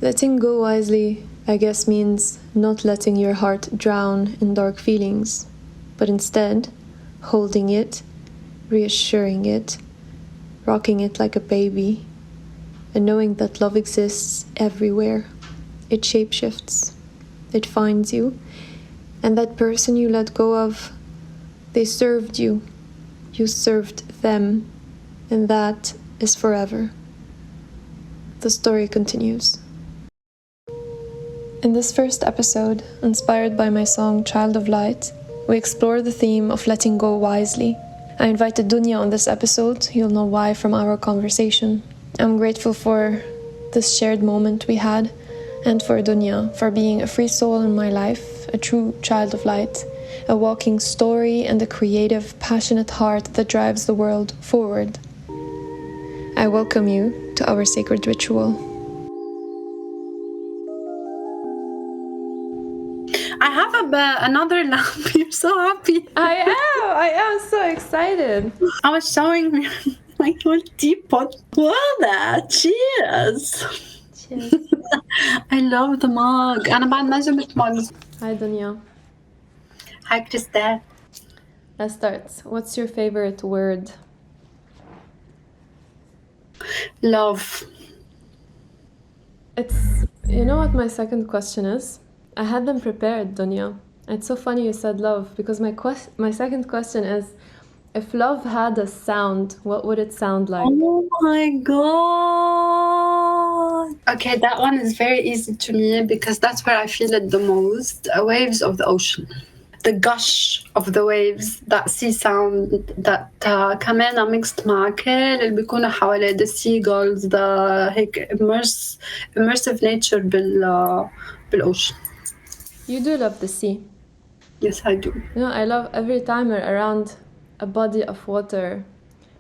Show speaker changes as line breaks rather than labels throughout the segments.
Letting go wisely, I guess, means not letting your heart drown in dark feelings, but instead holding it, reassuring it, rocking it like a baby, and knowing that love exists everywhere. It shapeshifts, it finds you, and that person you let go of, they served you, you served them, and that is forever. The story continues. In this first episode, inspired by my song Child of Light, we explore the theme of letting go wisely. I invited Dunia on this episode. You'll know why from our conversation. I'm grateful for this shared moment we had, and for Dunia for being a free soul in my life, a true child of light, a walking story, and a creative, passionate heart that drives the world forward. I welcome you to our sacred ritual.
I have another lamp. You're so happy.
I am so excited.
I was showing my whole teapot. Wow, cheers.
Cheers.
I love the mug. أنا بعد ما جبت mugs.
Hi Dunia.
Hi Krista.
Let's start. What's your favorite word?
Love.
It's, you know what my second question is? I had them prepared, Dunia. It's so funny you said love, because my second question is, if love had a sound, what would it sound like?
Oh my god. Okay, that one is very easy to me because that's where I feel it the most. Waves of the ocean. The gush of the waves, that sea sound, that كمان mixed مع كل اللي بيكونوا حوالي, the seagulls, the هيك immersive nature بالocean.
You do love the sea.
Yes, I do.
You know, I love every time you're around a body of water,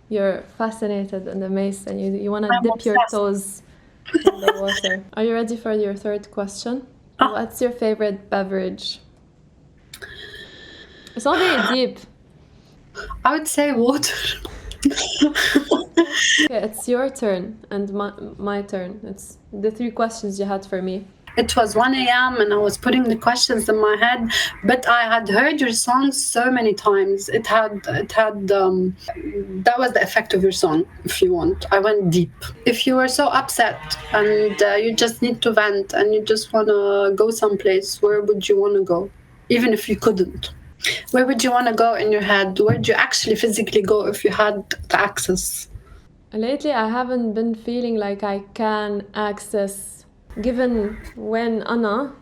you're fascinated and amazed, and you want to dip
obsessed.
your toes in the water. Are you ready for your third question? What's your favorite beverage? It's not very deep.
I would say water.
Okay, it's your turn and my turn. It's the three questions you had for me.
It was 1 a.m. and I was putting the questions in my head, but I had heard your song so many times. It had that was the effect of your song, if you want. I went deep. If you were so upset and you just need to vent and you just want to go someplace, where would you want to go? Even if you couldn't. Where would you want to go in your head? Where would you actually physically go if you had the access?
Lately, I haven't been feeling like I can access, given when أنا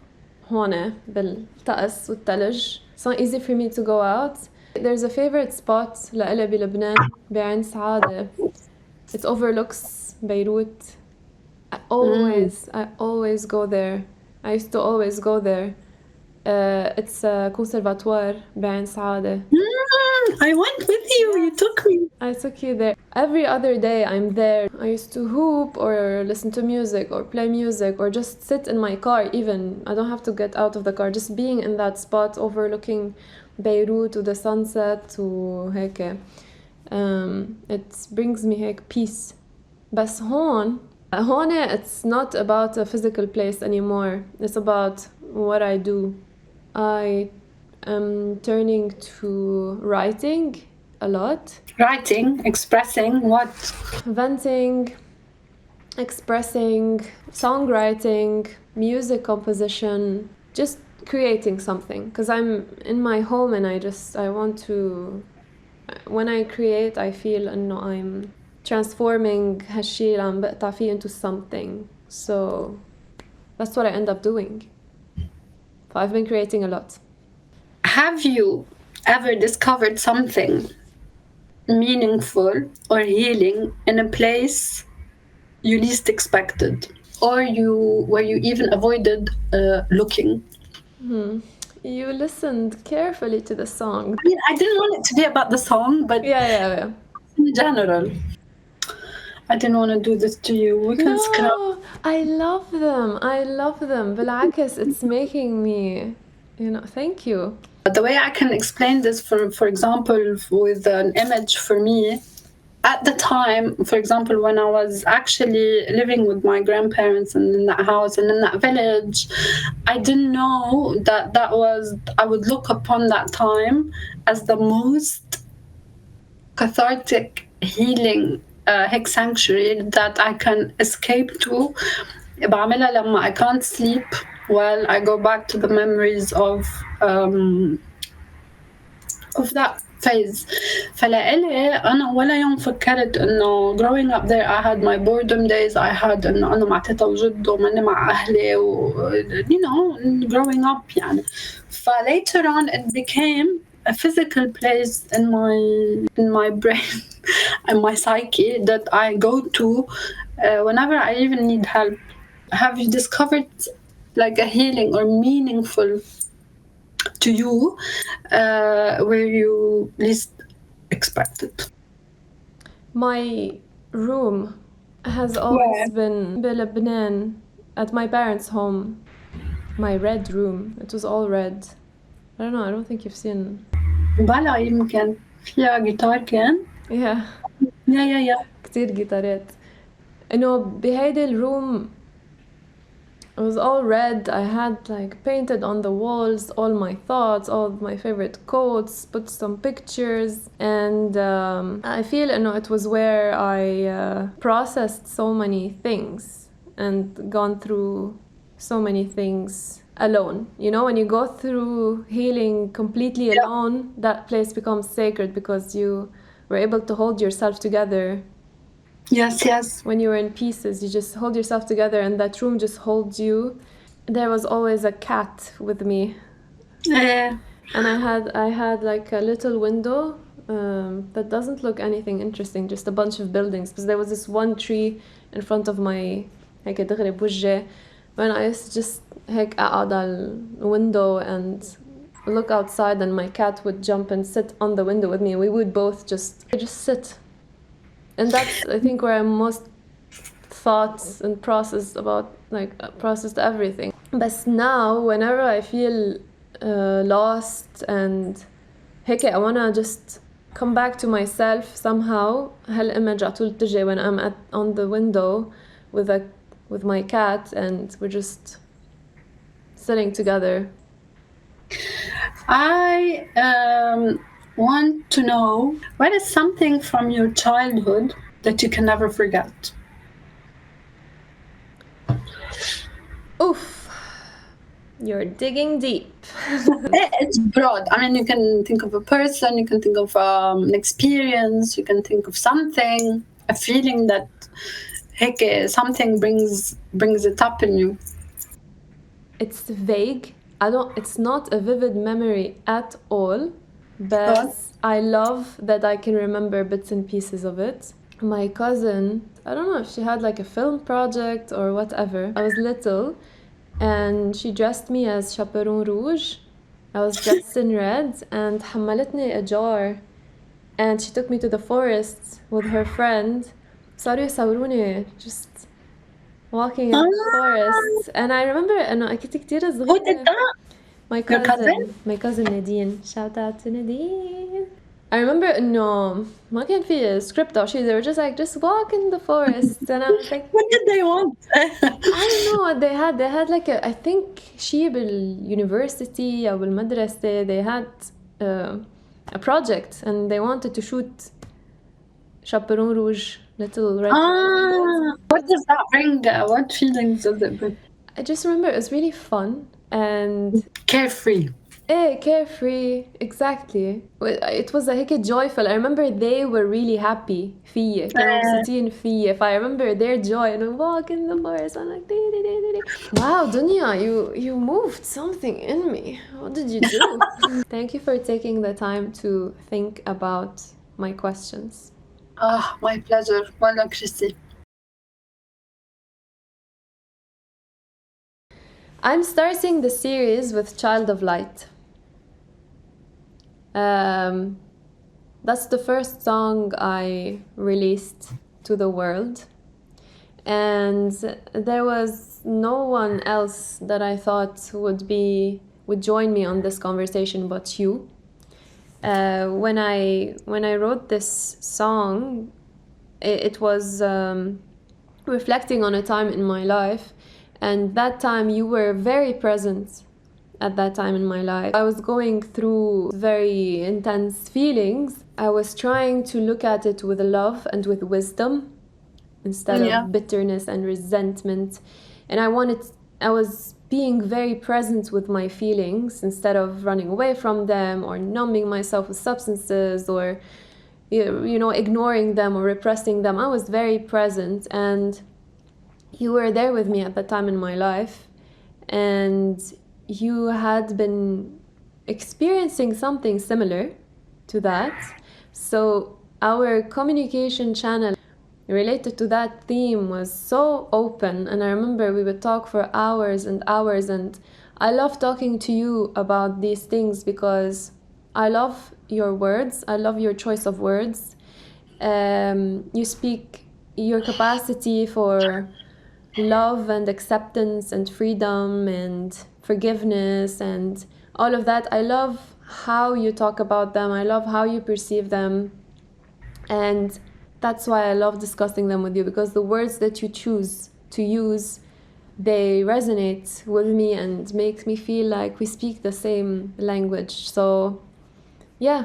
هون بالطقس والثلج. It's not easy for me to go out. There's a favorite spot لإلي بلبنان بعين سعادة. It overlooks Beirut. I always go there. I used to always go there. It's a conservatoire بعين سعادة.
I went with you. You took me.
I took you there. Every other day I'm there. I used to hoop or listen to music or play music or just sit in my car even. I don't have to get out of the car. Just being in that spot overlooking Beirut to the sunset to هيك. It brings me هيك peace. بس هون it's not about a physical place anymore. It's about what I do. I am turning to writing a lot.
Writing, expressing what?
Venting, expressing, songwriting, music composition, just creating something. Because I'm in my home and I want to, when I create, I feel إنه I'm transforming هالشي اللي عم بقطع فيه into something. So that's what I end up doing. I've been creating a lot.
Have you ever discovered something meaningful or healing in a place you least expected, or where you even avoided looking?
You listened carefully to the song.
I mean, I didn't want it to be about the song, but
yeah.
In general. I didn't want to do this to you. We can scrap.
I love them. بالعكس, it's making me, thank you.
The way I can explain this, for example, with an image for me, at the time, for example, when I was actually living with my grandparents and in that house and in that village, I didn't know that I would look upon that time as the most cathartic healing هيك sanctuary that I can escape to. بعملها لما I can't sleep. Well, I go back to the memories of that phase. فلإلي أنا ولا يوم فكرت إنه growing up there I had my boredom days. I had إنه أنا مع تيتا وجد وماني مع أهلي you know, growing up يعني. Later on it became a physical place in my brain and my psyche that I go to whenever I even need help. Have you discovered like a healing or meaningful to you where you least expected?
My room has always been بلبنان at my parents' home. My red room. It was all red. I don't know. I don't think you've seen.
بلا يمكن فيها جيتار كان.
Yeah.
Yeah.
كتير جيتارات. إنه بهيدا الروom it was all red. I had like painted on the walls all my thoughts, all of my favorite quotes, put some pictures, and I feel it was where I processed so many things and gone through so many things alone. You know, when you go through healing completely alone, that place becomes sacred because you were able to hold yourself together.
Yes.
When you were in pieces, you just hold yourself together and that room just holds you. There was always a cat with me.
Yeah.
And I had like a little window that doesn't look anything interesting, just a bunch of buildings. Because there was this one tree in front of my هيك دغري بوجهي when I used to just هيك أقعد على window and look outside, and my cat would jump and sit on the window with me. We would both just sit. And that's, I think, where I most thoughts and processed everything. But now, whenever I feel lost and هيك I wanna just come back to myself somehow, هالimage على طول بتجي when I'm on the window with my cat and we're just sitting together.
I want to know, what is something from your childhood that you can never forget?
Oof, you're digging deep.
It's broad. I mean, you can think of a person, you can think of an experience, you can think of something, a feeling that something brings it up in you.
It's vague. It's not a vivid memory at all, but I love that I can remember bits and pieces of it. My cousin, I don't know if she had like a film project or whatever. I was little and she dressed me as Chaperon Rouge. I was dressed in red and حملتني a jar and she took me to the forest with her friend. صاروا يصوروني just walking in the forest, and I remember أنا كنت كتير صغيرة.
Who did that?
My cousin Nadine. Shout out to Nadine. I remember إنه ما كان في script أو شيء. They were just walk in the forest, and I was like,
what did they want?
I don't know what they had. They had like I think شيء بالuniversity أو بالمدرسة. They had a project and they wanted to shoot Chaperon Rouge, little red.
What does that bring? What feelings does it bring?
I just remember it was really fun and
carefree.
Carefree, exactly. It was هيك joyful. I remember they were really happy فيي. كانوا مبسوطين فيي. If I remember their joy and I walk in the forest, I'm like wow, Dunia, you moved something in me. What did you do? Thank you for taking the time to think about my questions.
My pleasure. Well, Christy.
I'm starting the series with Child of Light. That's the first song I released to the world. And there was no one else that I thought would join me on this conversation but you. When I wrote this song, it was reflecting on a time in my life, and that time you were very present at that time in my life. I was going through very intense feelings. I was trying to look at it with love and with wisdom instead of bitterness and resentment. And I was being very present with my feelings instead of running away from them or numbing myself with substances or ignoring them or repressing them. I was very present, and you were there with me at that time in my life, and you had been experiencing something similar to that. So our communication channel related to that theme was so open, and I remember we would talk for hours and hours, and I love talking to you about these things because I love your words. I love your choice of words. You speak your capacity for love and acceptance and freedom and forgiveness and all of that. I love how you talk about them. I love how you perceive them. And that's why I love discussing them with you, because the words that you choose to use, they resonate with me and make me feel like we speak the same language. So yeah,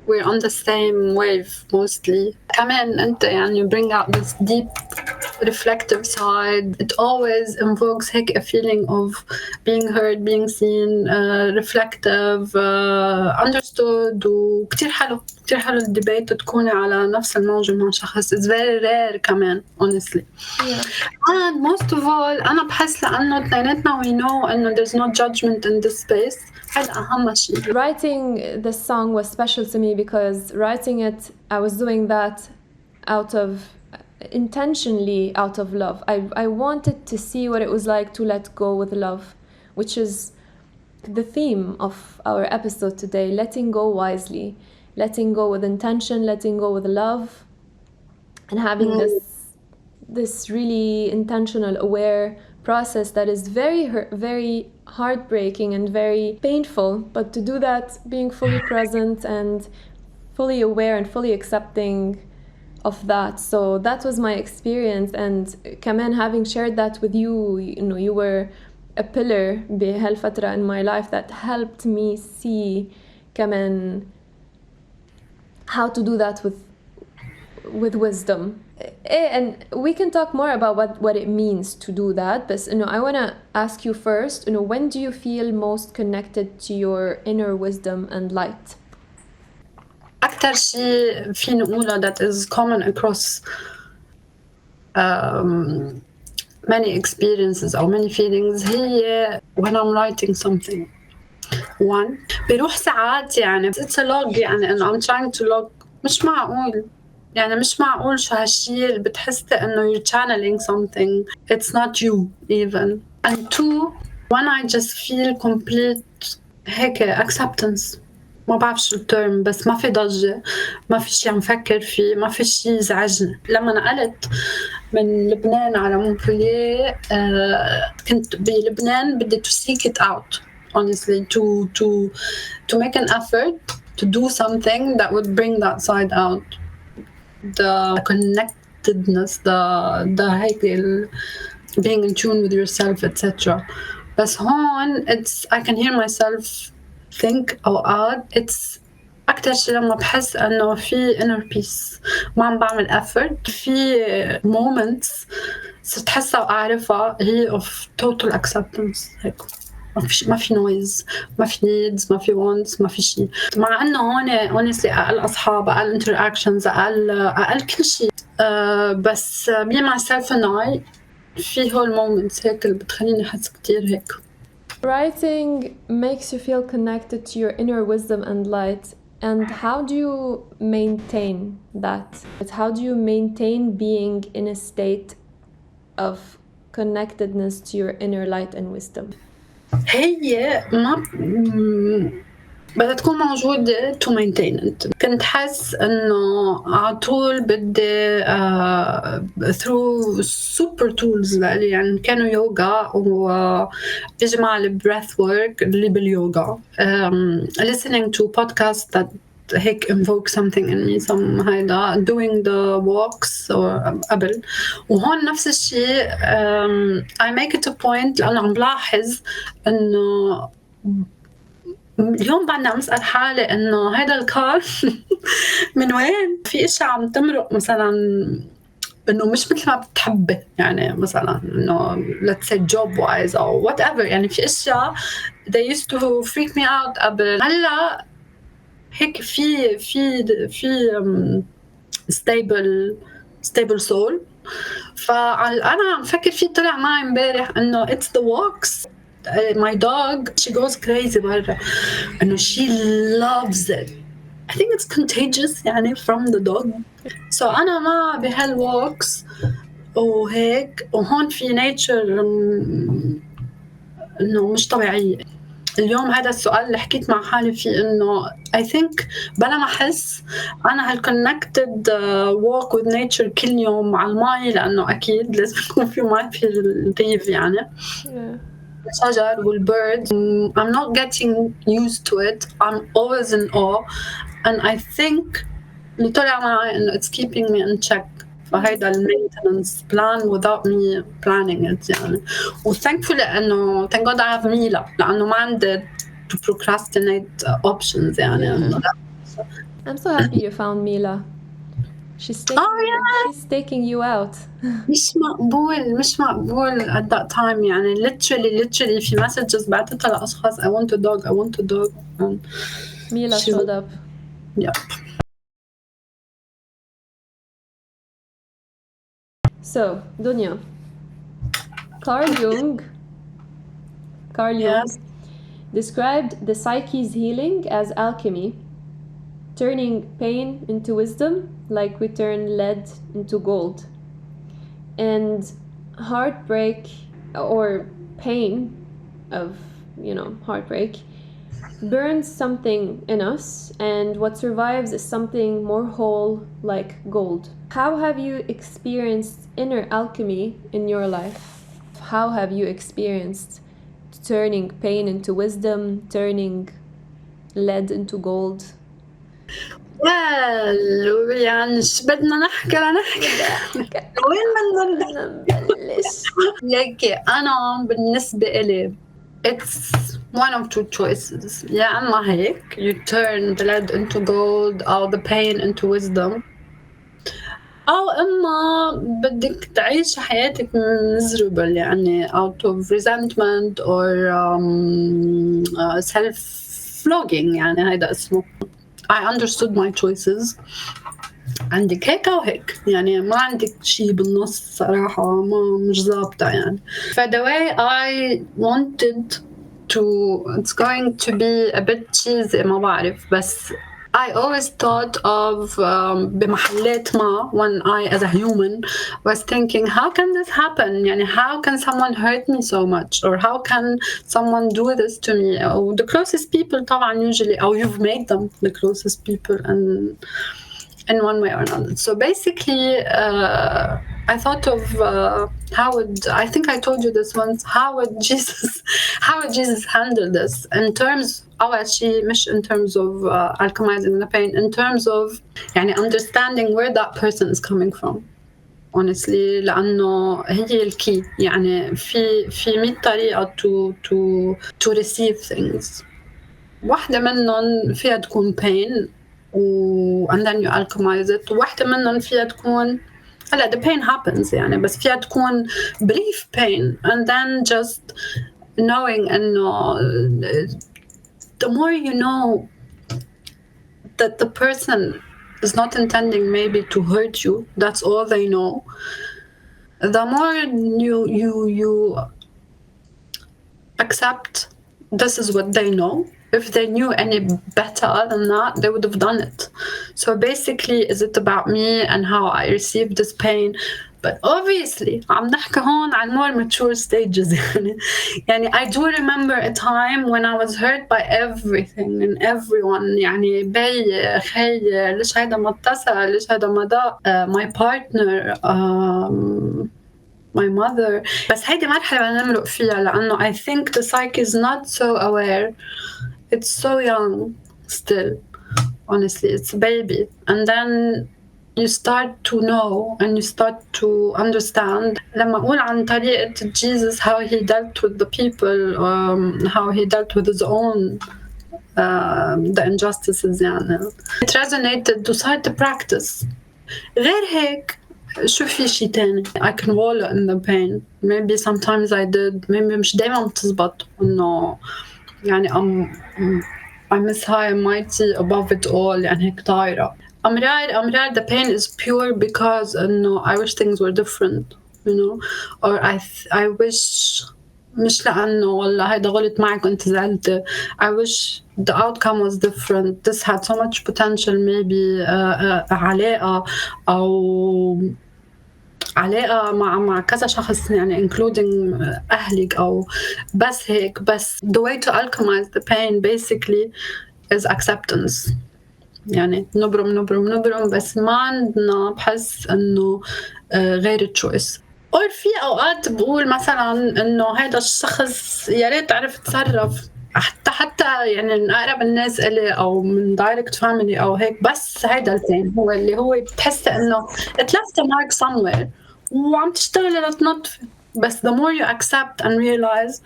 we're on the same wave mostly. كمان انت يعني you bring out this deep reflective side. It always invokes هيك a feeling of being heard, being seen, reflective, understood. وكتير حلو الديبيت تكوني على نفس الموجة مع شخص. It's very rare كمان honestly. And most of all أنا بحس لأنه اثنيناتنا we know إنه there's no judgment in this space. هذا أهم شيء.
Writing this song was special to me because writing it, I was doing that intentionally out of love. I wanted to see what it was like to let go with love, which is the theme of our episode today, letting go wisely, letting go with intention, letting go with love, and having this really intentional, aware process that is very heartbreaking and very painful, but to do that being fully present and fully aware and fully accepting of that. So that was my experience, and كمان having shared that with you, you were a pillar بهالفترة in my life that helped me see كمان how to do that with wisdom. And we can talk more about what it means to do that, but I want to ask you first, when do you feel most connected to your inner wisdom and light?
أكتر شيء فيني أقوله that is common across many experiences or many feelings هي when I'm writing something. One, بيروح ساعات يعني it's a log يعني إنه I'm trying to log. مش معقول شو هالشيء اللي بتحس إنه you're channeling something. It's not you even. And two, when I just feel complete هيك acceptance. ما بعرف شو الترم، بس ما في ضجة، ما في شيء عم فكر فيه، ما في شيء يزعجني. لما نقلت من لبنان على مونبلييه كنت بلبنان بدي to seek it out honestly, to make an effort to do something that would bring that side out, the connectedness, the هيك being in tune with yourself, etc. بس هون I can hear myself think أوقات it's أكتر شيء لما بحس إنه في inner peace، ما عم بعمل effort، في moments صرت حسها وأعرفها هي of total acceptance هيك. ما في noise، ما في needs، ما في wants، ما في شيء. مع إنه هون honestly أقل أصحاب، أقل interactions، أقل كل شيء، بس me myself and I في هول moments هيك اللي بتخليني أحس كتير هيك.
Writing makes you feel connected to your inner wisdom and light. And how do you maintain that? How do you maintain being in a state of connectedness to your inner light and wisdom?
هي ما بدها تكون موجودة to maintain it. كنت حس إنه على طول بدي through super tools يعني كانوا يوغا وبيجمع البreath work اللي باليوغا, listening to podcasts that هيك invoke something in me some هيدا doing the walks قبل. وهون نفس الشيء I make it a point لأنه عم بلاحظ إنه اليوم بعدنا عم اسال حالي انه هيدا الكار من وين؟ في اشياء عم تمرق مثلا انه مش مثل ما بتحبي، يعني مثلا انه let's say job wise او whatever، يعني في اشياء they used to freak me out قبل. هلا هيك في stable soul. فانا عم فكر فيه، طلع معي امبارح انه it's the walks. My dog, she goes crazy برا انه she loves it. I think it's contagious يعني from the dog. So أنا ما بهالwalks وهيك، وهون في nature إنه مش طبيعية. اليوم هذا السؤال اللي حكيت مع حالي فيه إنه I think بلا ما أحس أنا هالconnected walk with nature كل يوم على الماء، لأنه أكيد لازم يكون في ماء في الريف يعني. الشجر والبirds. I'm not getting used to it. I'm always in awe. And I think اللي طلع معي إنه it's keeping me in check. فهيدا maintenance plan without me planning it يعني. وthankfully إنه thank God I have ميلا، لأنه ما عندي to procrastinate options يعني.
I'm so happy you found Mila. She's taking you out.
مش مقبول at that time يعني. literally في messages بعتتها لأشخاص I want a dog and
Mila showed up.
Yep.
So, Dunia, Carl Jung
Yes.
described the psyche's healing as alchemy, turning pain into wisdom like we turn lead into gold. And heartbreak or pain of, heartbreak burns something in us, and what survives is something more whole like gold. How have you experienced inner alchemy in your life? How have you experienced turning pain into wisdom, turning lead into gold?
Well, يعني بدنا نحكي وين بدنا
نبلش؟
ليكي أنا بالنسبة إلي it's one of two choices. يا أما هيك you turn the lead into gold أو the pain into wisdom، أو إما بدك تعيش حياتك miserable يعني out of resentment or self-flogging يعني هيدا اسمه. I understood my choices. عندك هيك أو هيك يعني، ما عندك شي بالنص صراحة، مش ظابطة يعني. ف the way I wanted to, it's going to be a bit cheesy ما بعرف، بس I always thought of بمحلات ما when I as a human was thinking how can this happen يعني how can someone hurt me so much or how can someone do this to me. أو the closest people طبعا usually أو you've made them the closest people and in one way or another. So basically I thought of I think I told you this once, how would Jesus handle this in terms أول شيء مش in terms of alchemizing the pain, in terms of يعني understanding where that person is coming from honestly، لأنه هي الكي يعني في 100 طريقة to receive things. واحدة منهم فيها تكون pain and then you alchemize it، وواحدة منهم فيها تكون هلا the pain happens يعني، بس فيها تكون brief pain and then just knowing إنه the more you know that the person is not intending maybe to hurt you, that's all they know, the more you accept this is what they know. If they knew any better than that, they would have done it. So basically, is it about me and how I received this pain? But obviously, عم نحكي هون عن more mature stages يعني I do remember a time when I was hurt by everything and everyone يعني بي خي ليش هيدا ما اتصل، ليش هيدا ما دق my partner my mother. بس هيدي مرحلة بدنا نمرق فيها لأنه I think the psyche is not so aware. It's so young still. honestly. It's a baby. And then you start to know and you start to understand. لما أقول عن طريقة Jesus, how he dealt with the people, how he dealt with his own the injustices يعني. It resonated وصارت practice. غير هيك شو في شي تاني. I can wallow in the pain. Maybe sometimes I did. Maybe مش دايما بتزبط إنه يعني I'm as high and mighty above it all يعني هيك طايرة. أمرار the pain is pure because I wish things were different, or I wish مش لأنه والله هيدا غلط معك وأنت زعلت. I wish the outcome was different. This had so much potential, maybe علاقة أو علاقة مع كذا شخص يعني including أهلك أو بس هيك. بس the way to alchemize the pain basically is acceptance. يعني نبرم بس ما عندنا بحس إنه غير choice. أو في أوقات بقول مثلاً إنه هذا الشخص يا ريت عرف يتصرف حتى يعني من أقرب الناس إلي أو من direct family أو هيك. بس هيدا الثاني هو اللي هو بتحس إنه it left a mark somewhere وعم تشتغل لتنظف. But the more you accept and realize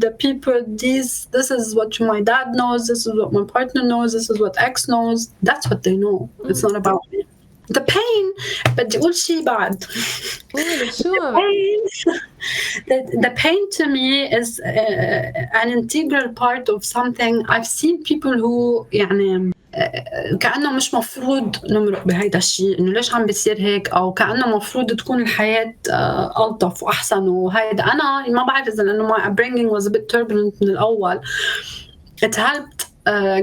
the people, this is what my dad knows, this is what my partner knows, this is what X knows, that's what they know. It's not about me. The pain, بدي أقول شيء بعد.
Sure.
The pain to me is an integral part of something. I've seen people who يعني كأنه مش مفروض نمرق بهيدا الشيء، إنه ليش عم بيصير هيك، أو كأنه مفروض تكون الحياة ألطف وأحسن. وهيدا أنا ما بعرف إذا لأنه my upbringing was a bit turbulent من الأول. It helped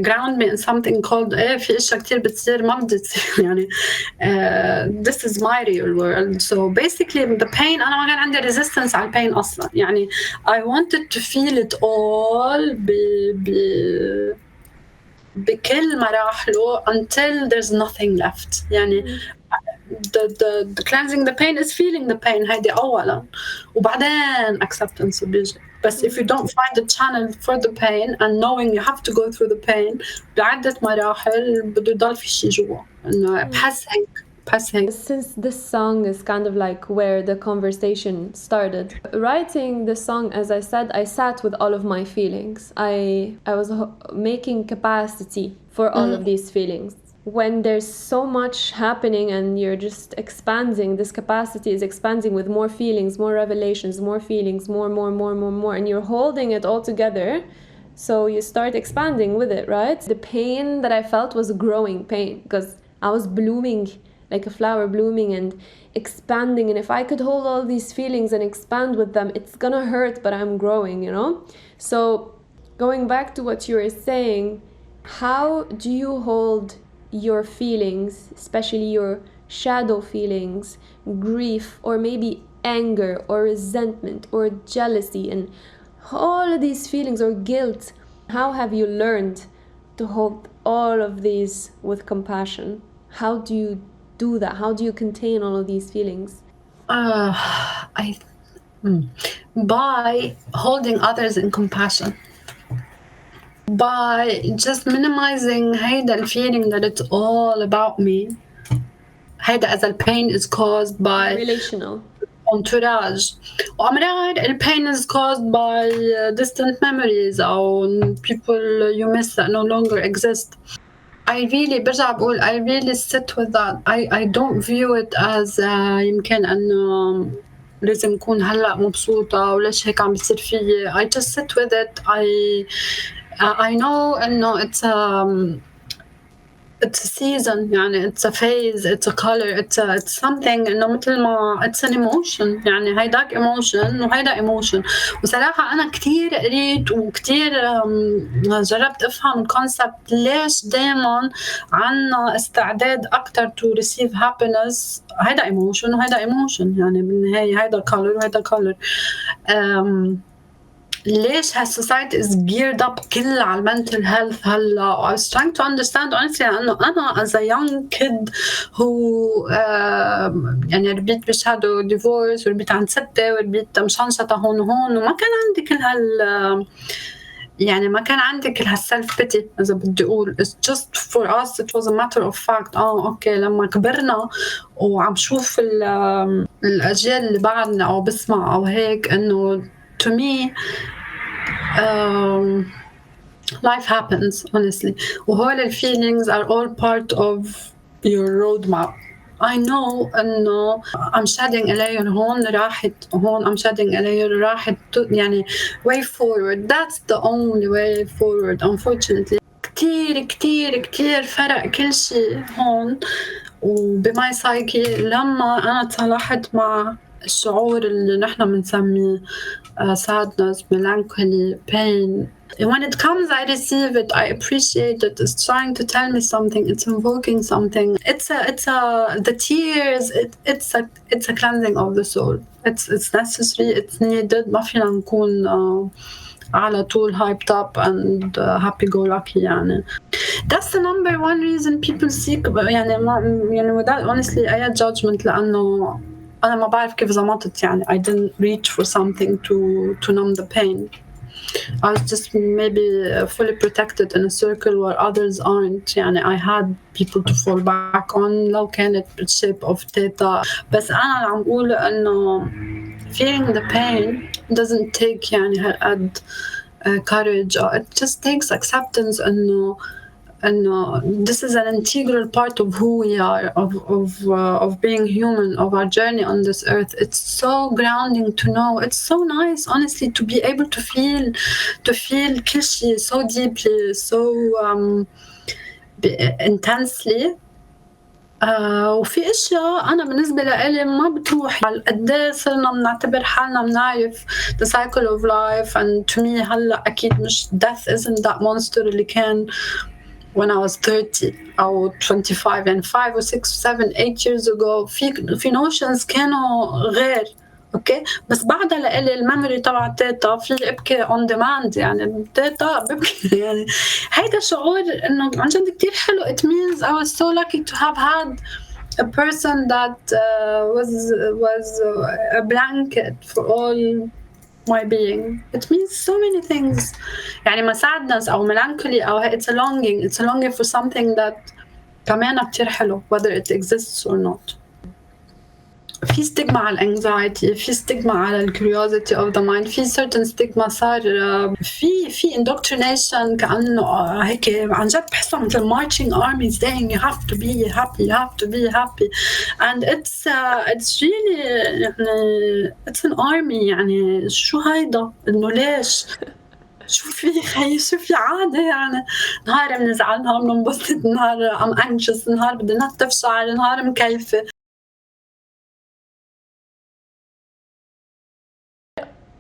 ground me in something called في أشياء كتير بتصير ما بدي تصير يعني this is my real world. So basically the pain أنا ما كان عندي resistance على البين أصلا يعني I wanted to feel it all بكل مراحله until there's nothing left يعني the cleansing the pain is feeling the pain هيدي أولا وبعدين acceptance بيجي. بس if you don't find the channel for the pain and knowing you have to go through the pain بعدة مراحل بده يضل في شي جوا إنه بحس هيك.
Since this song is kind of like where the conversation started, writing the song, as I said, I sat with all of my feelings. I was making capacity for all of these feelings. When there's so much happening and you're just expanding, this capacity is expanding with more feelings, more revelations, more feelings, more, and you're holding it all together. So you start expanding with it, right? The pain that I felt was a growing pain because I was blooming like a flower blooming and expanding. And if I could hold all these feelings and expand with them, it's gonna hurt, but I'm growing, So going back to what you were saying, how do you hold your feelings, especially your shadow feelings, grief, or maybe anger or resentment or jealousy and all of these feelings or guilt? How have you learned to hold all of these with compassion? How do you do that? How do you contain all of these feelings?
By holding others in compassion, by just minimizing هيدا feeling that it's all about me. هيدا as the pain is caused by
relational
entourage. وأمرار pain is caused by distant memories or people you miss that no longer exist. I really برجع بقول I really sit with that. I don't view it as يمكن أنه لازم أكون هلأ مبسوطة وليش هيك عم بيصير فيي. I just sit with it. I know إنه it's a season يعني it's a phase, it's a color, it's something إنه مثل ما it's an emotion يعني هيداك emotion وهيدا emotion. وصراحة أنا كتير قريت وكتير جربت أفهم الكونسبت ليش دايما عنا استعداد أكتر to receive happiness. هيدا emotion وهيدا emotion يعني بالنهاية هيدا color وهيدا color. ليش هالسوسايتي is geared up كلها على mental health هلا. I was trying to understand honestly لأنه أنا as a young kid who يعني ربيت بشهادة divorce وربيت عند ستة وربيت مشنشطة هون وهون وما كان عندي كل يعني ما كان عندك هالسلف بيتي إذا بدي أقول. It's just for us it was a matter of fact. أوكي لما كبرنا وعم شوف الأجيال اللي بعدنا أو بسمع أو هيك إنه to me life happens honestly. وهول feelings are all part of your roadmap. I know إنه I'm shedding a layer هون راحت هون I'm shedding a layer راحت يعني way forward. That's the only way forward unfortunately. كتير فرق كل شيء هون وبماي سايكي لما أنا تصالحت مع الشعور اللي نحن بنسميه sadness, melancholy, pain. When it comes, I receive it. I appreciate it. It's trying to tell me something. It's invoking something. The tears. It's a cleansing of the soul. It's necessary. It's needed. ما فينا نكون على طول hyped up and happy go lucky يعني. That's the number one reason people seek يعني without honestly أي judgment لأنه أنا ما بعرف كيف زمطت يعني. I didn't reach for something to numb the pain. I was just maybe fully protected in a circle where others aren't يعني. I had people to fall back on لو كانت بالshape of تيتا. بس أنا عم أقول إنه feeling the pain doesn't take يعني هالقد courage. It just takes acceptance إنه this is an integral part of who we are, of being human, of our journey on this earth. It's so grounding to know. It's so nice, honestly, to be able to feel كل شيء so deeply, so intensely. وفي اشياء انا بالنسبه لي ما بتروح. قد صرنا بنعتبر حالنا بنعرف the cycle of life, and to me هلا اكيد مش death isn't that monster اللي كان when I was 30 أو 25 يعني 5 or 6 7 8 years ago. في notions كانوا غير. اوكي بس بعدها لإلي الميموري تبع تيتا في ابكي on demand يعني. تيتا ببكي يعني. هيدا شعور انه عن جد كتير حلو. It means I was so lucky to have had a person that was a blanket for all my being. It means so many things يعني ما sadness أو melancholy أو it's a longing for something that كمان كتير حلو whether it exists or not. في stigma على الانكزايتي، في stigma على الكيوريوزيتي of the mind، في certain stigma صار في indoctrination كأنه هيك عن جد بحسها مثل marching army saying you have to be happy, you have to be happy, and it's really يعني it's an army يعني. شو هيدا إنه ليش؟ شو في خي شو في عادة يعني. نهار بنزعل، نهار بننبسط، نهار I'm anxious، نهار بدنا تفشل، نهار مكيفة.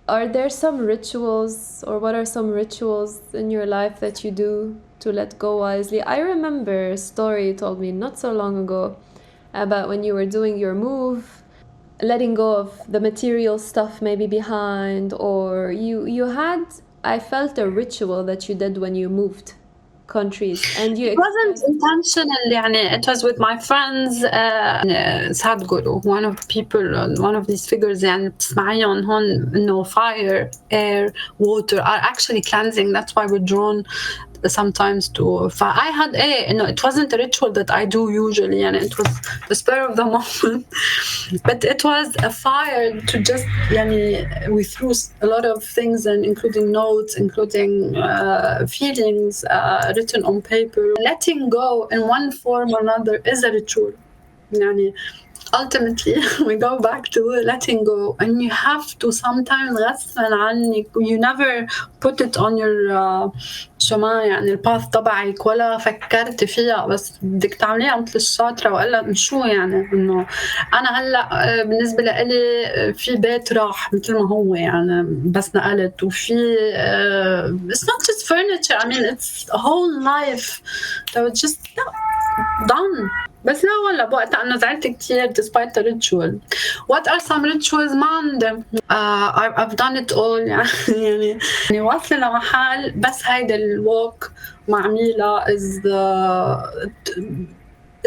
Are there some rituals, or what are some rituals in your life that you do to let go wisely? I remember a story you told me not so long ago about when you were doing your move, letting go of the material stuff maybe behind, or you had, I felt a ritual that you did when you moved countries, and you
it wasn't intentional يعني. It was with my friends. Sadhguru, one of these figures يعني بتسمعيهم هون إنه fire, air, water are actually cleansing. That's why we're drawn sometimes to. I had it wasn't a ritual that I do usually and it was the spur of the moment. But it was a fire to just يعني we threw a lot of things and including notes, including feelings written on paper. Letting go in one form or another is a ritual يعني. Ultimately we go back to letting go, and you have to sometimes غصبا عنك. You never put it on your شو ما يعني الباث تبعك ولا فكرت فيها، بس بدك تعمليها مثل الشاطرة. وقال شو يعني إنه أنا هلا بالنسبة لإلي في بيت راح مثل ما هو يعني بس نقلت، وفي it's not just furniture. I mean it's a whole life that was just done. بس لا والله بوقتها أنا زعلت كتير despite the ritual. What are some rituals؟ ما عندي. I've done it all يعني واصلة لمحل بس هيدا الوالك مع ميلا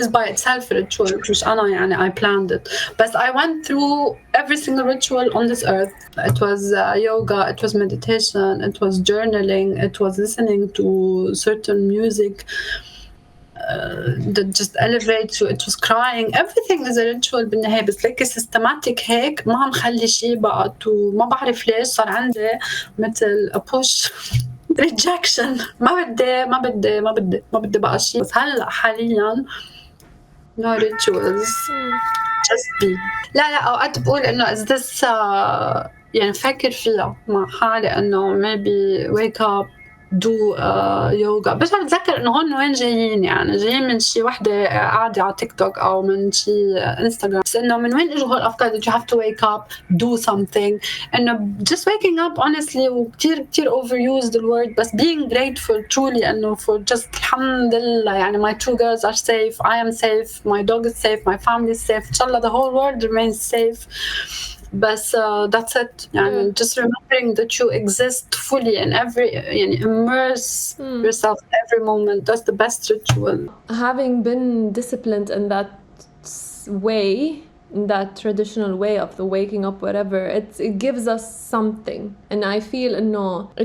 is by itself a ritual. مش أنا يعني I planned it. But I went through every single ritual on this earth. It was yoga, it was meditation, it was journaling, it was listening to certain music that just elevates you. It was crying. Everything is a ritual بالنهاية. بس لكن systematic هيك ما عم خلي شيء بقى ما بعرف ليش صار عندي مثل a push rejection. ما بدي بقى شيء. بس هلا حاليا no rituals, just be. لا أوقات بقول إنه is this يعني فكر فيها مع حالي إنه maybe wake up do yoga. بس بتذكر إنه هون وين جايين، يعني جايين من شي وحدة قاعدة على تيك توك أو من شي انستغرام. بس إنه من وين إجوا هالأفكار that you have to wake up do something. إنه just waking up honestly وكتير overused the word. بس being grateful truly إنه for just الحمد لله يعني my two girls are safe, I am safe, my dog is safe, my family is safe. إن شاء الله the whole world remains safe. بس that's it. يعني just remembering that you exist fully in every يعني immerse yourself in every moment. That's the best ritual.
Having been disciplined in that way, in that traditional way of the waking up, whatever, it gives us something. And I feel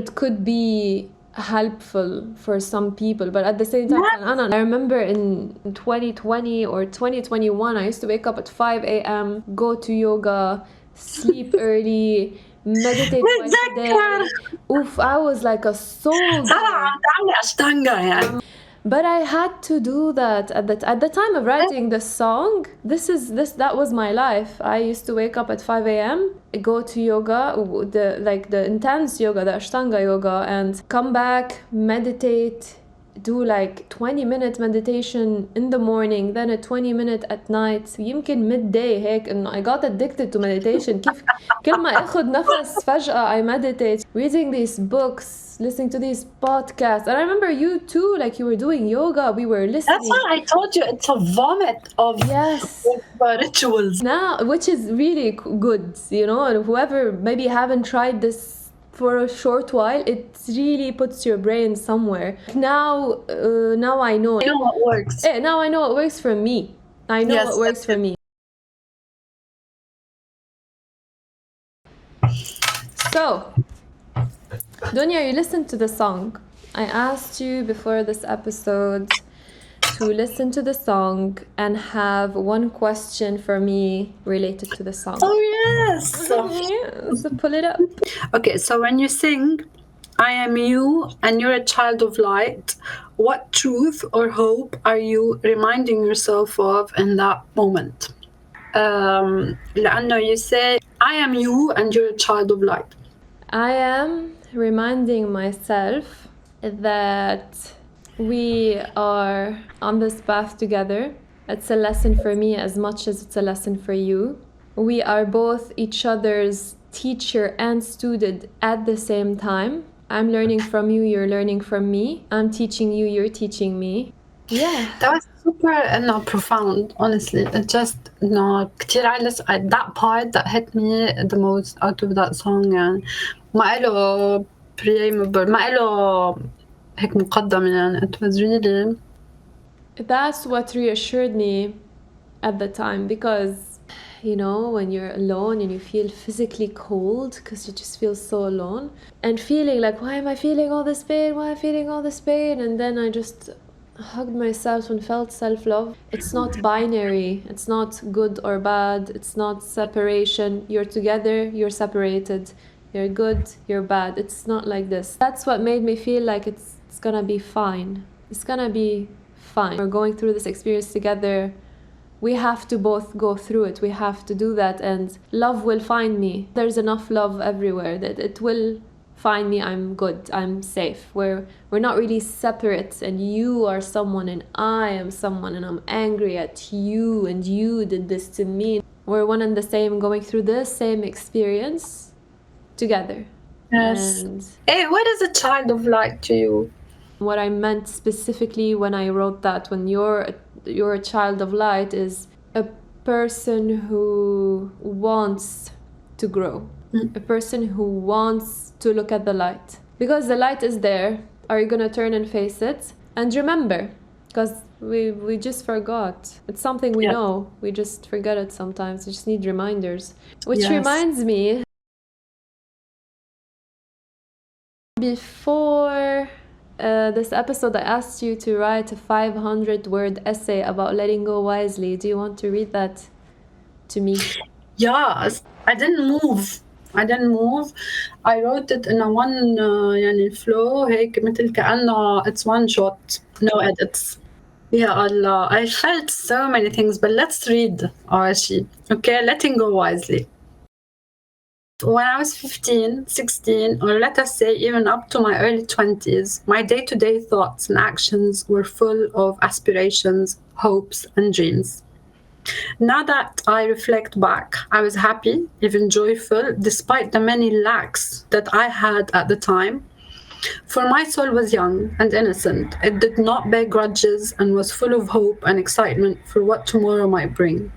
it could be helpful for some people, but at the same time, I remember in 2020 or 2021 I used to wake up at 5 a.m, go to yoga, sleep early, meditate twice a day. Oof, I was like a soul. But I had to do that at the time of writing the song. That was my life. I used to wake up at 5 a.m, go to yoga, the intense yoga, the Ashtanga yoga, and come back, meditate, do like 20-minute meditation in the morning, then a 20-minute at night. يمكن midday هيك إنه I got addicted to meditation. كل ما أخذ نفس فجأة I meditate, reading these books, listening to these podcasts. And I remember you too, like you were doing yoga, we were listening.
That's why I told you it's a vomit of rituals.
Now, which is really good, you know, and whoever maybe haven't tried this for a short while, it really puts your brain somewhere. Now I know.
I know what works.
Now I know what works for me. I know what works for me. So, Dunia, you listened to the song. I asked you before this episode to listen to the song and have one question for me related to the song.
Oh yes!
Yes, pull it up.
Okay, so when you sing I am you and you're a child of light, what truth or hope are you reminding yourself of in that moment? لأنه you say I am you and you're a child of light.
I am reminding myself that we are on this path together. It's a lesson for me as much as it's a lesson for you. We are both each other's teacher and student at the same time. I'm learning from you, you're learning from me. I'm teaching you, you're teaching me. Yeah.
That was super profound, honestly. It just كتير that part that hit me the most out of that song. يعني ما له preamble, ما له هيك مقدمة يعني. It was really...
That's what reassured me at the time, because you know, when you're alone and you feel physically cold because you just feel so alone and feeling like, why am I feeling all this pain? Why am I feeling all this pain? And then I just hugged myself and felt self-love. It's not binary. It's not good or bad. It's not separation. You're together, you're separated. You're good, you're bad. It's not like this. That's what made me feel like it's gonna be fine. It's gonna be fine. We're going through this experience together. We have to both go through it. We have to do that, and love will find me. There's enough love everywhere that it will find me. I'm good, I'm safe. We're not really separate, and you are someone and I am someone, and I'm angry at you and you did this to me. We're one and the same, going through the same experience together.
Yes.
And
hey, what is a child of light to you?
What I meant specifically when I wrote that, when you're a child of light, is a person who wants to grow, a person who wants to look at the light, because the light is there. Are you gonna turn and face it? And remember, because We just forgot. It's something we know. We just forget it sometimes. We just need reminders. Which reminds me, before this episode, I asked you to write a 500-word essay about letting go wisely. Do you want to read that to me?
Yes. I didn't move. I wrote it in a one يعني flow هيك مثل كأنه it's one shot, no edits. Ya Allah, I felt so many things, but let's read Arashi. Okay, letting go wisely. When I was 15, 16, or let us say even up to my early 20s, my day-to-day thoughts and actions were full of aspirations, hopes, and dreams. Now that I reflect back, I was happy, even joyful, despite the many lacks that I had at the time. For my soul was young and innocent. It did not bear grudges and was full of hope and excitement for what tomorrow might bring.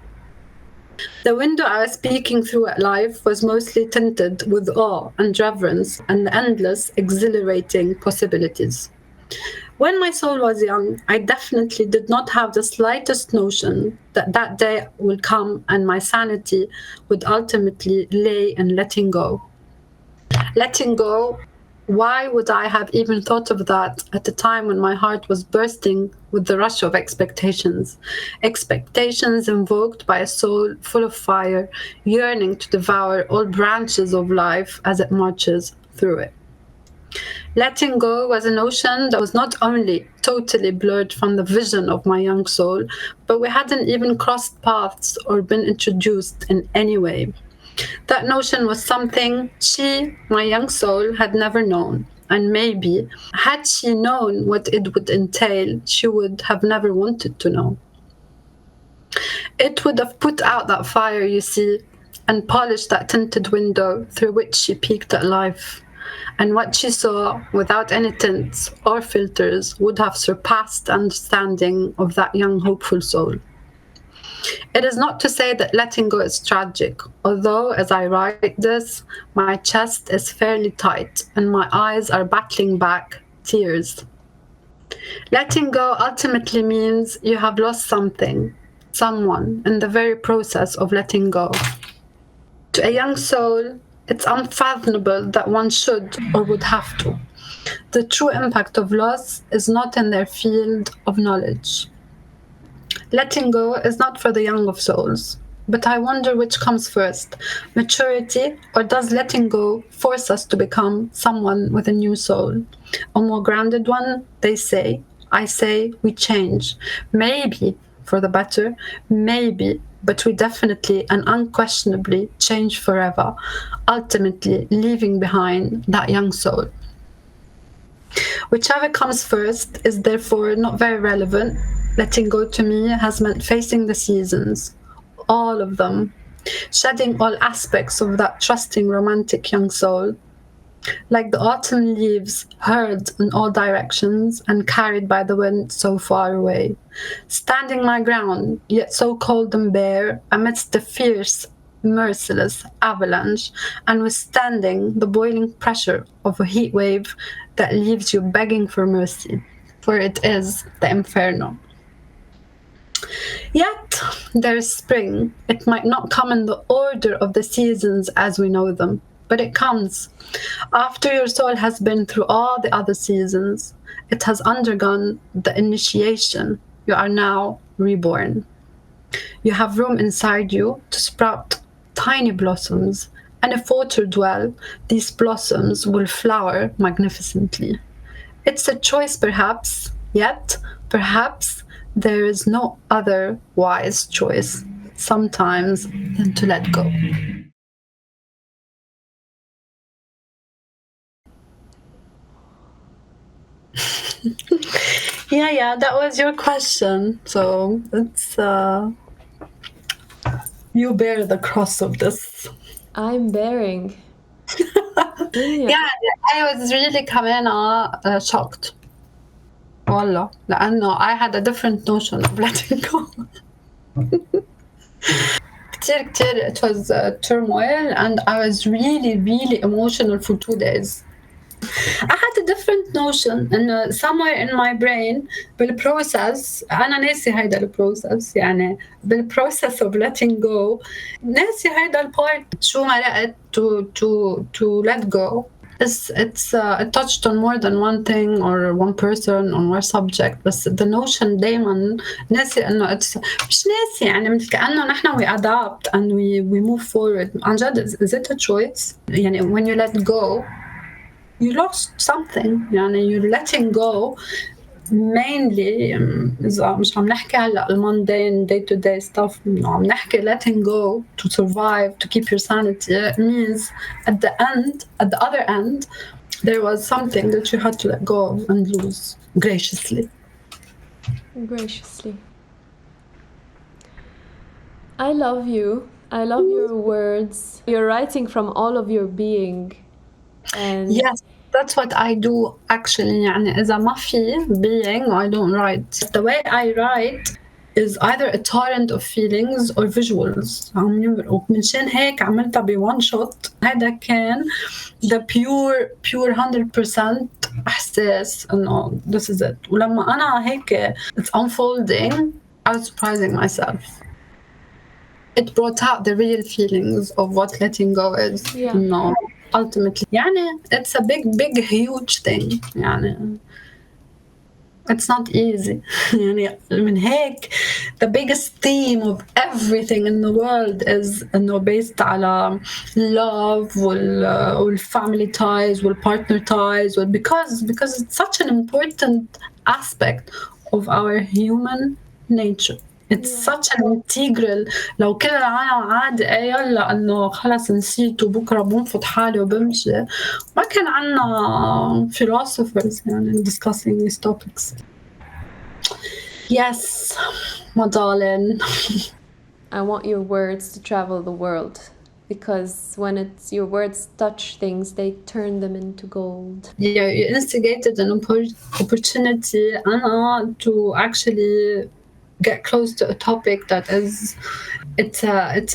The window I was peeking through at life was mostly tinted with awe and reverence and endless, exhilarating possibilities. When my soul was young, I definitely did not have the slightest notion that that day would come and my sanity would ultimately lay in letting go. Letting go, why would I have even thought of that at a time when my heart was bursting with the rush of expectations? Expectations invoked by a soul full of fire, yearning to devour all branches of life as it marches through it. Letting go was a notion that was not only totally blurred from the vision of my young soul, but we hadn't even crossed paths or been introduced in any way. That notion was something she, my young soul, had never known. And maybe, had she known what it would entail, she would have never wanted to know. It would have put out that fire, you see, and polished that tinted window through which she peeked at life. And what she saw, without any tints or filters, would have surpassed the understanding of that young, hopeful soul. It is not to say that letting go is tragic, although as I write this, my chest is fairly tight and my eyes are battling back tears. Letting go ultimately means you have lost something, someone, in the very process of letting go. To a young soul, it's unfathomable that one should or would have to. The true impact of loss is not in their field of knowledge. Letting go is not for the young of souls, but I wonder which comes first, maturity, or does letting go force us to become someone with a new soul? A more grounded one, they say. I say we change. Maybe for the better, maybe, but we definitely and unquestionably change forever, ultimately leaving behind that young soul. Whichever comes first is therefore not very relevant. Letting go to me has meant facing the seasons, all of them, shedding all aspects of that trusting, romantic young soul. Like the autumn leaves hurled in all directions and carried by the wind so far away. Standing my ground, yet so cold and bare, amidst the fierce, merciless avalanche, and withstanding the boiling pressure of a heat wave that leaves you begging for mercy, for it is the inferno. Yet there is spring. It might not come in the order of the seasons as we know them, but it comes. After your soul has been through all the other seasons, it has undergone the initiation. You are now reborn. You have room inside you to sprout tiny blossoms, and if watered well, these blossoms will flower magnificently. It's a choice perhaps, yet perhaps there is no other wise choice sometimes than to let go. Yeah, that was your question. So it's you bear the cross of this.
I'm bearing.
Yeah, I was really كمان shocked. والله لأنه I had a different notion of letting go. كتير it was turmoil and I was really emotional for 2 days. I had a different notion إنه somewhere in my brain بالprocess أنا ناسي هيدا البروسس يعني بالprocess of letting go ناسي هيدا البارت شو مرقت to let go. It touched on more than one thing or one person or one subject بس the notion دايما ناسي إنه مش ناسي يعني مثل كأنه نحن we adapt and we move forward عن جد is it a choice يعني when you let go you lost something يعني you're letting go mainly إذا مش عم نحكي هلا mundane day to day stuff عم نحكي letting go to survive to keep your sanity it means at the other end there was something that you had to let go of and lose graciously.
I love you. I love your words. You're writing from all of your being. And
yes, that's what I do actually يعني إذا ما في being I don't write. The way I write is either a torrent of feelings or visuals عم يمرقوا منشان هيك عملتها ب1 shot. هذا كان the pure 100% إحساس إنه this is it. ولما أنا هيك it's unfolding I was surprising myself. It brought out the real feelings of what letting go is.
Yeah.
No, ultimately يعني it's a big huge thing يعني it's not easy يعني من هيك the biggest theme of everything in the world is إنه based على love وال family ties وال partner ties because it's such an important aspect of our human nature. It's such an integral لو كل العالم عاد يلا انه خلص نسيت وبكره بنفض حالي وبمشي ما كان عنا philosophers يعني discussing these topics. Yes, my darling.
I want your words to travel the world because when it's your words touch things, they turn them into gold.
Yeah, you instigated an opportunity Anna to actually get close to a topic that is it's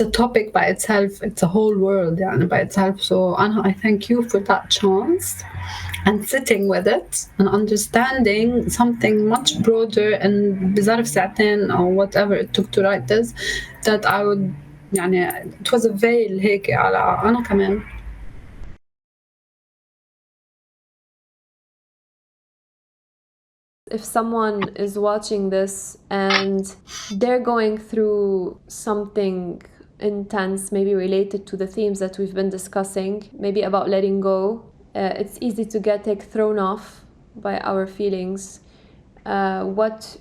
a topic by itself, it's a whole world يعني by itself. So Anna, I thank you for that chance and sitting with it and understanding something much broader and بظرف ساعتين or whatever it took to write this that I would يعني it was a veil هيك على أنا كمان.
If someone is watching this and they're going through something intense, maybe related to the themes that we've been discussing, maybe about letting go, it's easy to get thrown off by our feelings. What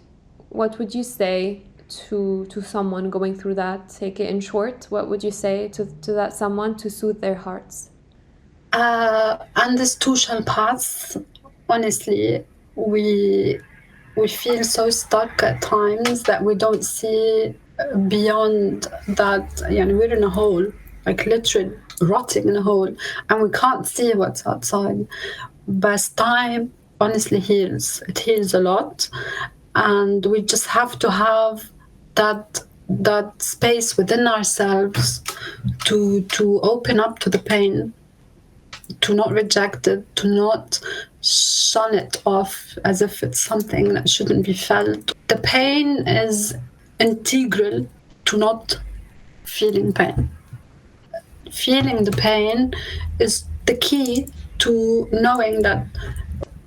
would you say to someone going through that? Take it in short, what would you say to that someone to soothe their hearts?
And this too shall pass. Honestly, we feel so stuck at times that we don't see beyond that. Yeah, we're in a hole, like literally rotting in a hole, and we can't see what's outside. But time honestly heals. It heals a lot, and we just have to have that space within ourselves to open up to the pain, to not reject it, to not shun it off as if it's something that shouldn't be felt. The pain is integral to not feeling pain. Feeling the pain is the key to knowing that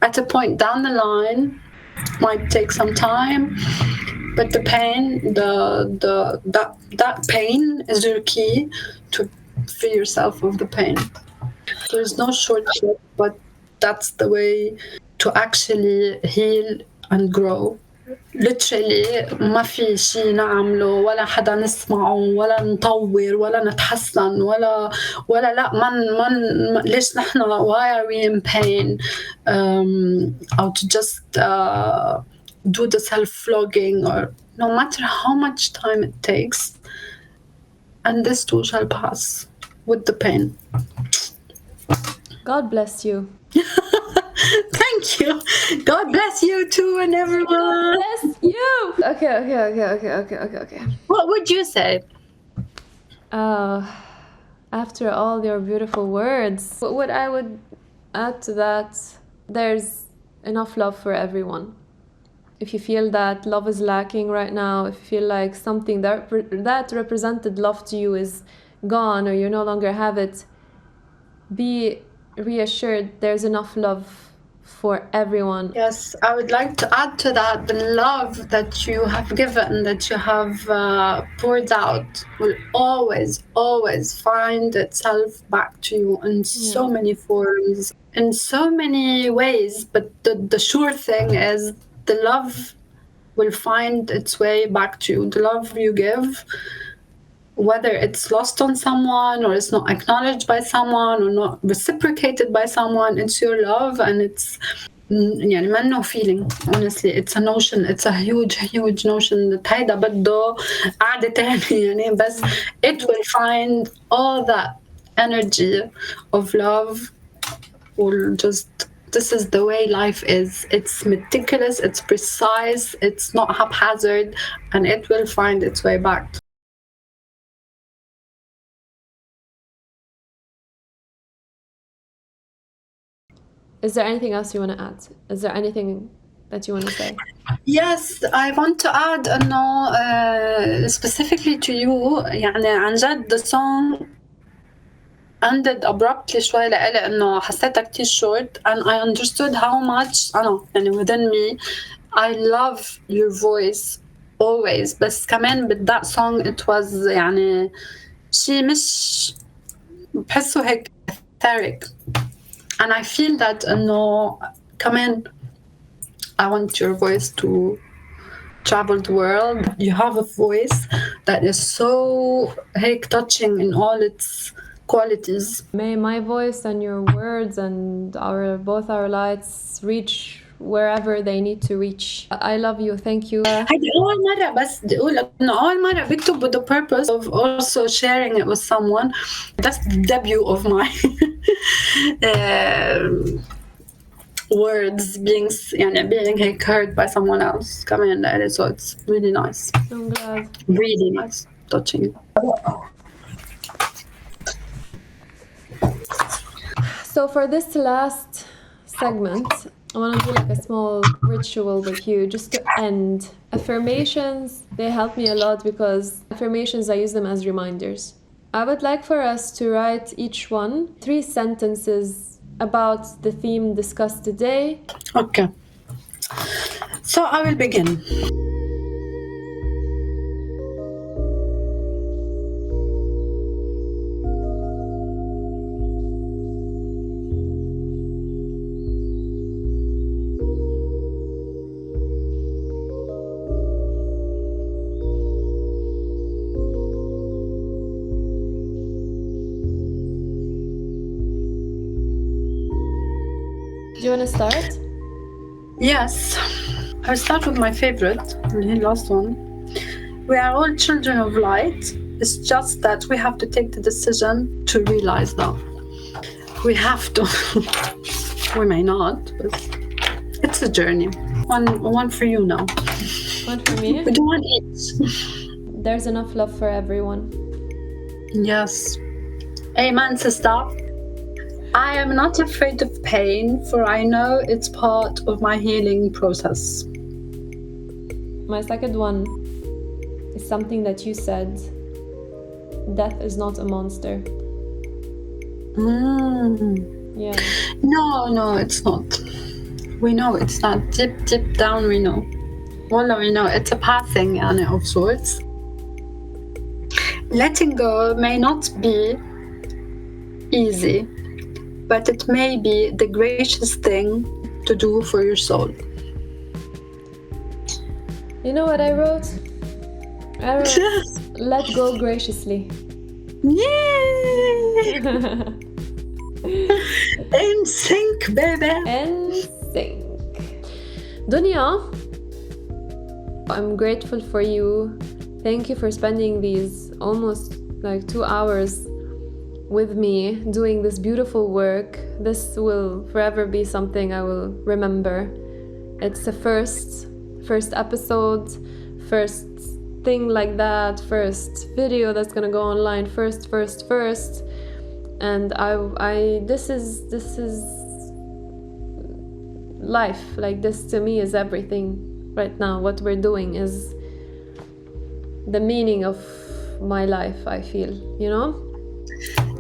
at a point down the line might take some time, but the pain, that pain is your key to free yourself of the pain. There's no shortcut, but that's the way to actually heal and grow. Literally ما في شيء نعمله ولا حدا نسمعه ولا نطور ولا نتحسن ولا لا من ليش نحن why are we in pain or to just do the self-flogging or no matter how much time it takes, and this too shall pass with the pain.
God bless you.
Thank you. God bless you too and everyone.
God bless you. Okay.
What would you say?
After all your beautiful words, what I would add to that, there's enough love for everyone. If you feel that love is lacking right now, if you feel like something that represented love to you is gone or you no longer have it, be reassured there's enough love for everyone.
Yes, I would like to add to that, the love that you have given, that you have poured out, will always, always find itself back to you in so many forms, in so many ways. But the sure thing is the love will find its way back to you. The love you give, whether it's lost on someone or it's not acknowledged by someone or not reciprocated by someone, it's your love, and it's يعني منه feeling. Honestly, it's a notion. It's a huge notion that هيدا بده قعدة تاني يعني, بس it will find all that energy of love. Will just, this is the way life is. It's meticulous, it's precise, it's not haphazard, and it will find its way back.
Is there anything else you want to add? Is there anything that you want to say?
Yes, I want to add إنه specifically to you, يعني عن جد the song ended abruptly شوي لإلي, إنه حسيتها كتير short, and I understood how much أنا يعني within me I love your voice always, بس كمان with that song it was يعني شي مش بحسه هيك etheric. And I feel that إنه كمان I want your voice to travel the world. You have a voice that is so هيك touching in all its qualities.
May my voice and your words and both our lights reach wherever they need to reach. I love you. Thank you.
هيدي أول مرة بس بدي أقول لك إنه أول مرة بكتب with the purpose of also sharing it with someone. That's the debut of my words being هيك heard by someone else. كمان لإلي, so it's really nice.
I'm glad.
Really nice, touching.
So for this last segment, I want to do like a small ritual with you just to end. Affirmations, they help me a lot because affirmations, I use them as reminders. I would like for us to write each one 3 sentences about the theme discussed today.
Okay. So I will begin.
Do you want to start?
Yes. I'll start with my favorite, the last one. We are all children of light. It's just that we have to take the decision to realize that. We have to. We may not, but it's a journey. One for you now.
One for me?
We do one each.
There's enough love for everyone.
Yes. Amen, sister. I am not afraid of pain, for I know it's part of my healing process.
My second one is something that you said. Death is not a monster. Yeah.
No, it's not. We know it's not. Deep down we know. Wallah, we know it's a passing of sorts. Letting go may not be easy, but it may be the gracious thing to do for your soul.
You know what I wrote? I wrote,
Yes.
Let go graciously.
Yay! In sync, baby.
And sync. Dunia, I'm grateful for you. Thank you for spending these almost like 2 hours with me doing this beautiful work. This will forever be something I will remember. It's the first episode, first thing like that, first video that's gonna go online, first. And I this is life. Like, this to me is everything right now. What we're doing is the meaning of my life, I feel, you know?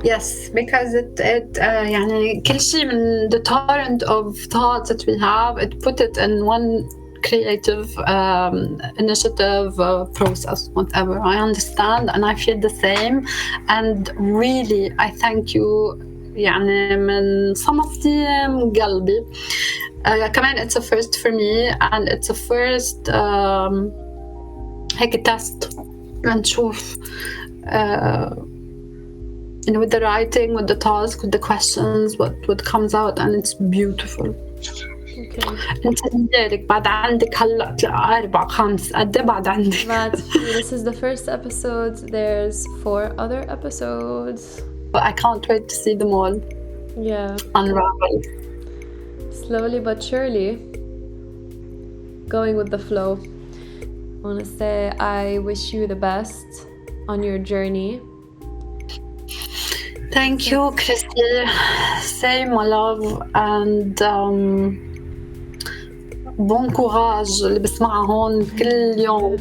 Yes, because it يعني كل شيء من the torrent of thoughts that we have, it put it in one creative initiative process, whatever. I understand and I feel the same, and really I thank you يعني من صمفتي من قلبي. كمان it's a first for me, and it's a first هيك test نشوف and with the writing, with the task, with the questions, what comes out, and it's beautiful.
Okay.
انت ديالك بعد عندك هلا 4 5 قد بعد عندك.
But this is the first episode. There's 4 other episodes.
But I can't wait to see them all.
Yeah.
Unravel.
Slowly but surely, going with the flow. I want to say I wish you the best on your journey.
Thank you, Christy. Same, my love, and bon courage اللي بسمعها هون كل يوم.